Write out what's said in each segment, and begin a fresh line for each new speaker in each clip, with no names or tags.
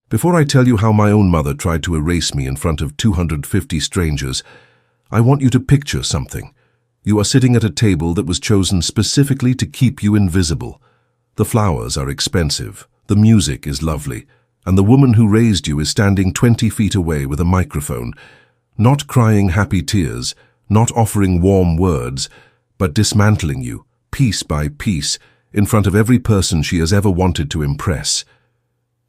Before I tell you how my own mother tried to erase me in front of 250 strangers, I want you to picture something. You are sitting at a table that was chosen specifically to keep you invisible. The flowers are expensive, the music is lovely, and the woman who raised you is standing 20 feet away with a microphone, not crying happy tears, not offering warm words, but dismantling you, piece by piece, in front of every person she has ever wanted to impress.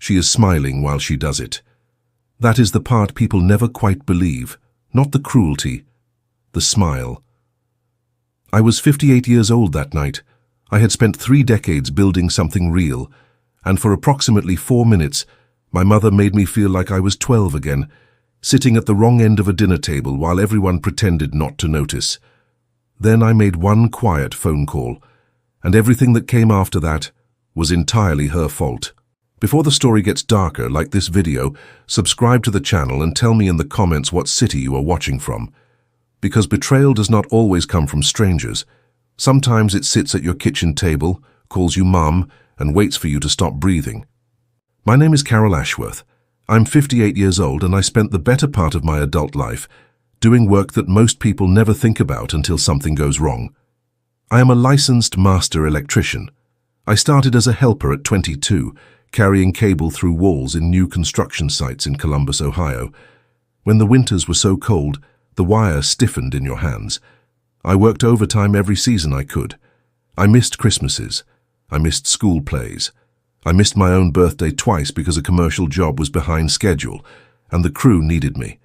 She is smiling while she does it. That is the part people never quite believe, not the cruelty, the smile. I was 58 years old that night. I had spent 3 decades building something real, and for approximately 4 minutes, my mother made me feel like I was 12 again, sitting at the wrong end of a dinner table while everyone pretended not to notice. Then I made one quiet phone call, and everything that came after that was entirely her fault. Before the story gets darker, like this video, subscribe to the channel and tell me in the comments what city you are watching from. Because betrayal does not always come from strangers. Sometimes it sits at your kitchen table, calls you Mum, and waits for you to stop breathing. My name is Robert Ashworth. I'm 58 years old and I spent the better part of my adult life doing work that most people never think about until something goes wrong. I am a licensed master electrician. I started as a helper at 22, carrying cable through walls in new construction sites in Columbus, Ohio. When the winters were so cold, the wire stiffened in your hands. I worked overtime every season I could. I missed Christmases. I missed school plays. I missed my own birthday twice because a commercial job was behind schedule, and the crew needed me.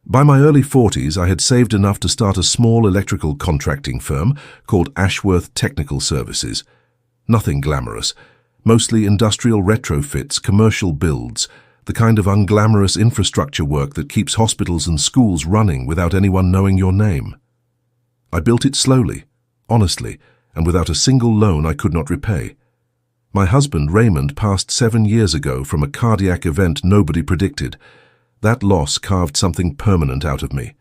By my early 40s, I had saved enough to start a small electrical contracting firm called Ashworth Technical Services. Nothing glamorous. Mostly industrial retrofits, commercial builds, the kind of unglamorous infrastructure work that keeps hospitals and schools running without anyone knowing your name. I built it slowly, honestly, and without a single loan I could not repay. My husband, Raymond, passed 7 years ago from a cardiac event nobody predicted. That loss carved something permanent out of me.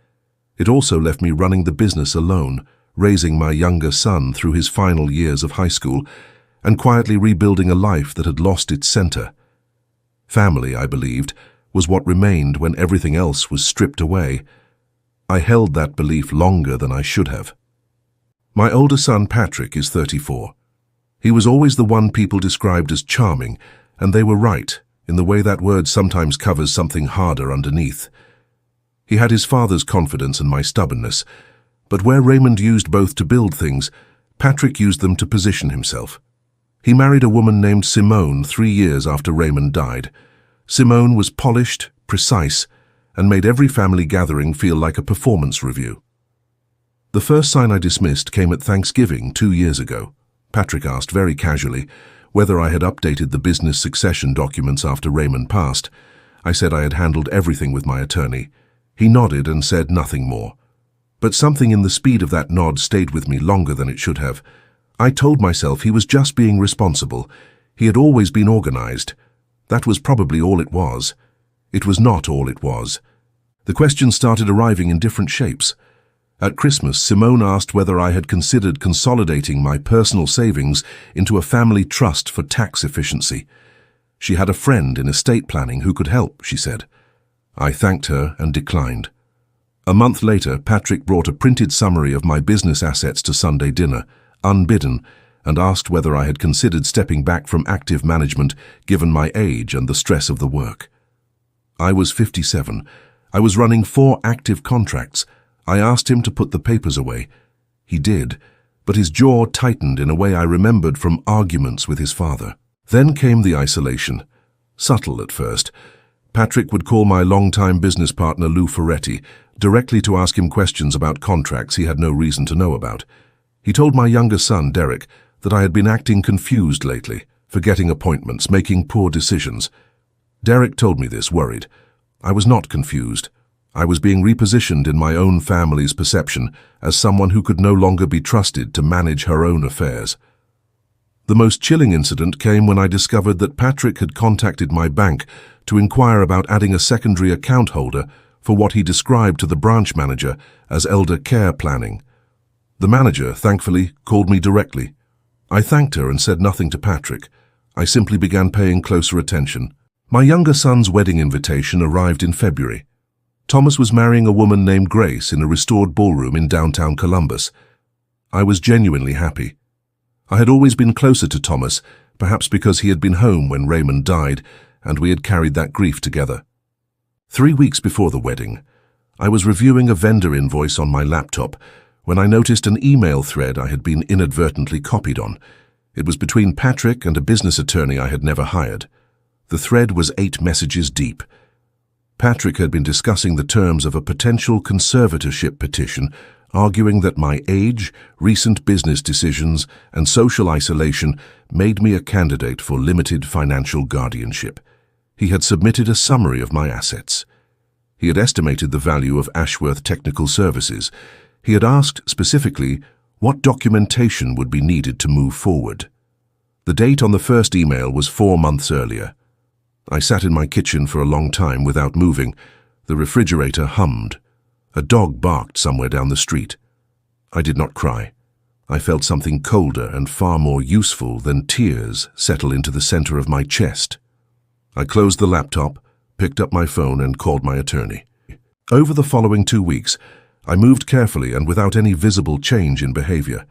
It also left me running the business alone, raising my younger son through his final years of high school, and quietly rebuilding a life that had lost its center. Family, I believed, was what remained when everything else was stripped away. I held that belief longer than I should have. My older son, Patrick, is 34. He was always the one people described as charming, and they were right, in the way that word sometimes covers something harder underneath. He had his father's confidence and my stubbornness, but where Raymond used both to build things, Patrick used them to position himself. He married a woman named Simone 3 years after Raymond died. Simone was polished, precise, and made every family gathering feel like a performance review. The first sign I dismissed came at Thanksgiving 2 years ago. Patrick asked very casually whether I had updated the business succession documents after Raymond passed. I said I had handled everything with my attorney. He nodded and said nothing more. But something in the speed of that nod stayed with me longer than it should have. I told myself he was just being responsible. He had always been organized. That was probably all it was. It was not all it was. The questions started arriving in different shapes. At Christmas, Simone asked whether I had considered consolidating my personal savings into a family trust for tax efficiency. She had a friend in estate planning who could help, she said. I thanked her and declined. A month later, Patrick brought a printed summary of my business assets to Sunday dinner, unbidden, and asked whether I had considered stepping back from active management given my age and the stress of the work. I was 57. I was running 4 active contracts. I asked him to put the papers away. He did, but his jaw tightened in a way I remembered from arguments with his father. Then came the isolation. Subtle at first. Patrick would call my longtime business partner Lou Ferretti directly to ask him questions about contracts he had no reason to know about. He told my younger son, Derek, that I had been acting confused lately, forgetting appointments, making poor decisions. Derek told me this, worried. I was not confused. I was being repositioned in my own family's perception as someone who could no longer be trusted to manage her own affairs. The most chilling incident came when I discovered that Patrick had contacted my bank to inquire about adding a secondary account holder for what he described to the branch manager as elder care planning. The manager, thankfully, called me directly. I thanked her and said nothing to Patrick. I simply began paying closer attention. My younger son's wedding invitation arrived in February. Thomas was marrying a woman named Grace in a restored ballroom in downtown Columbus. I was genuinely happy. I had always been closer to Thomas, perhaps because he had been home when Raymond died, and we had carried that grief together. 3 weeks before the wedding, I was reviewing a vendor invoice on my laptop when I noticed an email thread I had been inadvertently copied on. It was between Patrick and a business attorney I had never hired. The thread was 8 messages deep. Patrick had been discussing the terms of a potential conservatorship petition, arguing that my age, recent business decisions, and social isolation made me a candidate for limited financial guardianship. He had submitted a summary of my assets. He had estimated the value of Ashworth Technical Services. He had asked specifically what documentation would be needed to move forward. The date on the first email was 4 months earlier. I sat in my kitchen for a long time without moving. The refrigerator hummed. A dog barked somewhere down the street. I did not cry. I felt something colder and far more useful than tears settle into the center of my chest. I closed the laptop, picked up my phone, and called my attorney. Over the following 2 weeks, I moved carefully and without any visible change in behavior.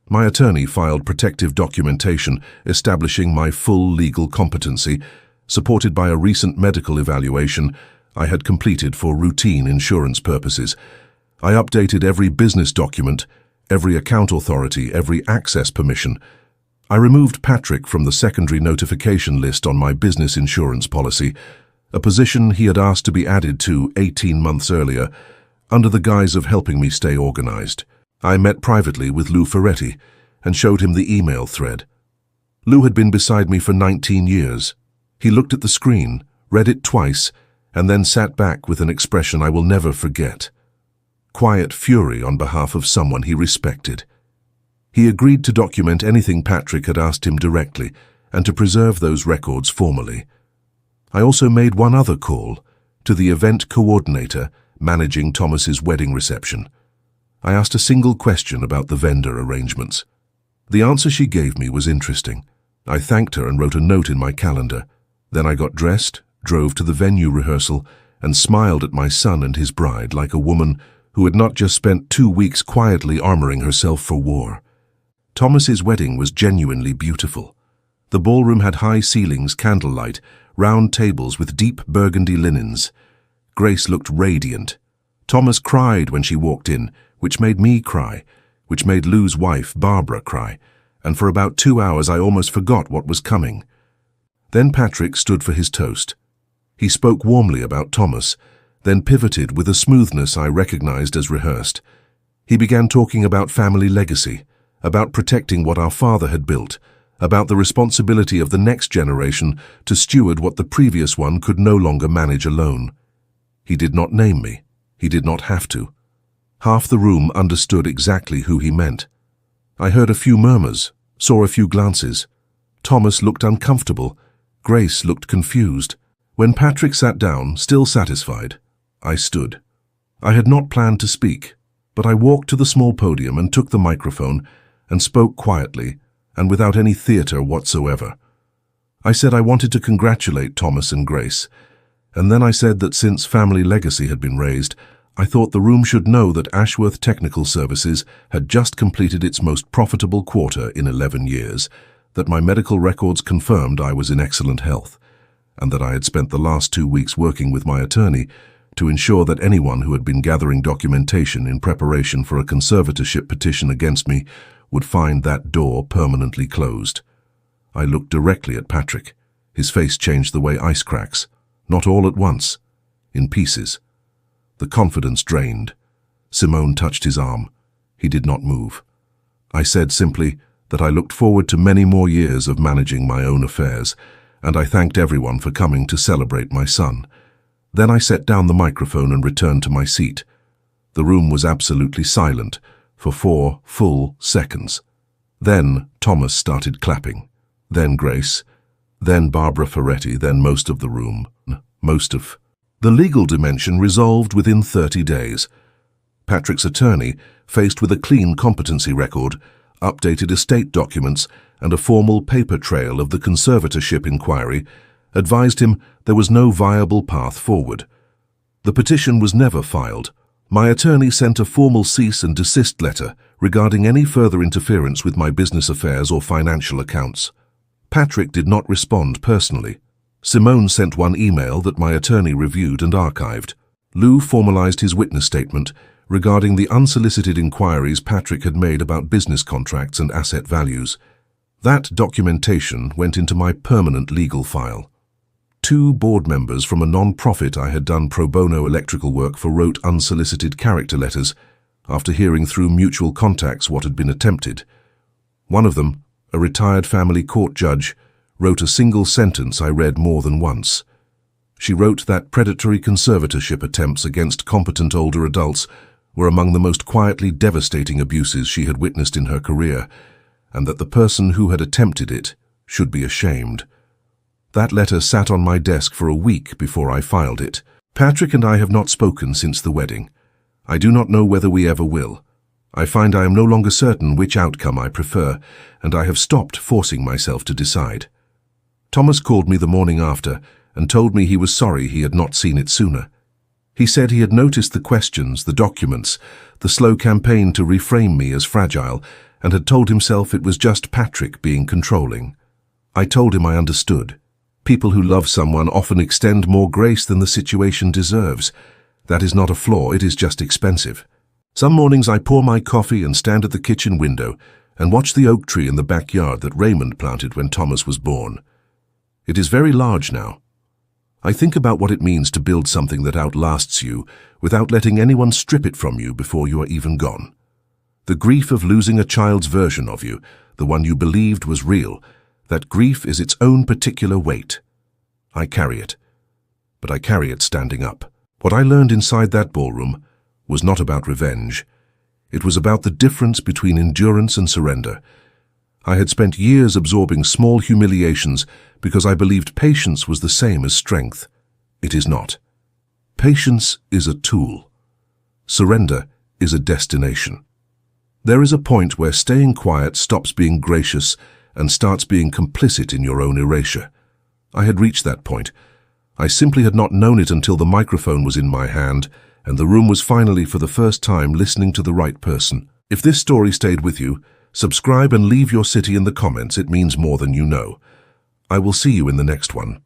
My attorney filed protective documentation establishing my full legal competency, supported by a recent medical evaluation I had completed for routine insurance purposes. I updated every business document, every account authority, every access permission. I removed Patrick from the secondary notification list on my business insurance policy, a position he had asked to be added to 18 months earlier, under the guise of helping me stay organized. I met privately with Lou Ferretti and showed him the email thread. Lou had been beside me for 19 years. He looked at the screen, read it twice, and then sat back with an expression I will never forget. Quiet fury on behalf of someone he respected. He agreed to document anything Patrick had asked him directly and to preserve those records formally. I also made one other call to the event coordinator managing Thomas's wedding reception. I asked a single question about the vendor arrangements. The answer she gave me was interesting. I thanked her and wrote a note in my calendar. Then I got dressed, drove to the venue rehearsal, and smiled at my son and his bride like a woman who had not just spent 2 weeks quietly armoring herself for war. Thomas's wedding was genuinely beautiful. The ballroom had high ceilings, candlelight, round tables with deep burgundy linens. Grace looked radiant. Thomas cried when she walked in, which made me cry, which made Lou's wife, Barbara, cry, and for about 2 hours I almost forgot what was coming. Then Patrick stood for his toast. He spoke warmly about Thomas, then pivoted with a smoothness I recognized as rehearsed. He began talking about family legacy, about protecting what our father had built, about the responsibility of the next generation to steward what the previous one could no longer manage alone. He did not name me. He did not have to. Half the room understood exactly who he meant. I heard a few murmurs, saw a few glances. Thomas looked uncomfortable. Grace looked confused. When Patrick sat down, still satisfied, I stood. I had not planned to speak, but I walked to the small podium and took the microphone and spoke quietly and without any theater whatsoever. I said I wanted to congratulate Thomas and Grace, and then I said that since family legacy had been raised, I thought the room should know that Ashworth Technical Services had just completed its most profitable quarter in 11 years, that my medical records confirmed I was in excellent health, and that I had spent the last 2 weeks working with my attorney to ensure that anyone who had been gathering documentation in preparation for a conservatorship petition against me would find that door permanently closed. I looked directly at Patrick. His face changed the way ice cracks, not all at once, in pieces. The confidence drained. Simone touched his arm. He did not move. I said simply that I looked forward to many more years of managing my own affairs, and I thanked everyone for coming to celebrate my son. Then I set down the microphone and returned to my seat. The room was absolutely silent for 4 full seconds. Then Thomas started clapping. Then Grace. Then Barbara Ferretti. Then most of the room. The legal dimension resolved within 30 days. Patrick's attorney, faced with a clean competency record, updated estate documents and a formal paper trail of the conservatorship inquiry, advised him there was no viable path forward. The petition was never filed. My attorney sent a formal cease and desist letter regarding any further interference with my business affairs or financial accounts. Patrick did not respond personally. Simone sent one email that my attorney reviewed and archived. Lou formalized his witness statement regarding the unsolicited inquiries Patrick had made about business contracts and asset values. That documentation went into my permanent legal file. 2 board members from a non-profit I had done pro bono electrical work for wrote unsolicited character letters after hearing through mutual contacts what had been attempted. One of them, a retired family court judge, wrote a single sentence I read more than once. She wrote that predatory conservatorship attempts against competent older adults were among the most quietly devastating abuses she had witnessed in her career, and that the person who had attempted it should be ashamed. That letter sat on my desk for a week before I filed it. Patrick and I have not spoken since the wedding. I do not know whether we ever will. I find I am no longer certain which outcome I prefer, and I have stopped forcing myself to decide. Thomas called me the morning after and told me he was sorry he had not seen it sooner. He said he had noticed the questions, the documents, the slow campaign to reframe me as fragile, and had told himself it was just Patrick being controlling. I told him I understood. People who love someone often extend more grace than the situation deserves. That is not a flaw, it is just expensive. Some mornings I pour my coffee and stand at the kitchen window and watch the oak tree in the backyard that Raymond planted when Thomas was born. It is very large now. I think about what it means to build something that outlasts you without letting anyone strip it from you before you are even gone. The grief of losing a child's version of you, the one you believed was real, that grief is its own particular weight. I carry it, but I carry it standing up. What I learned inside that ballroom was not about revenge. It was about the difference between endurance and surrender. I had spent years absorbing small humiliations because I believed patience was the same as strength. It is not. Patience is a tool. Surrender is a destination. There is a point where staying quiet stops being gracious and starts being complicit in your own erasure. I had reached that point. I simply had not known it until the microphone was in my hand and the room was finally for the first time listening to the right person. If this story stayed with you, subscribe and leave your city in the comments. It means more than you know. I will see you in the next one.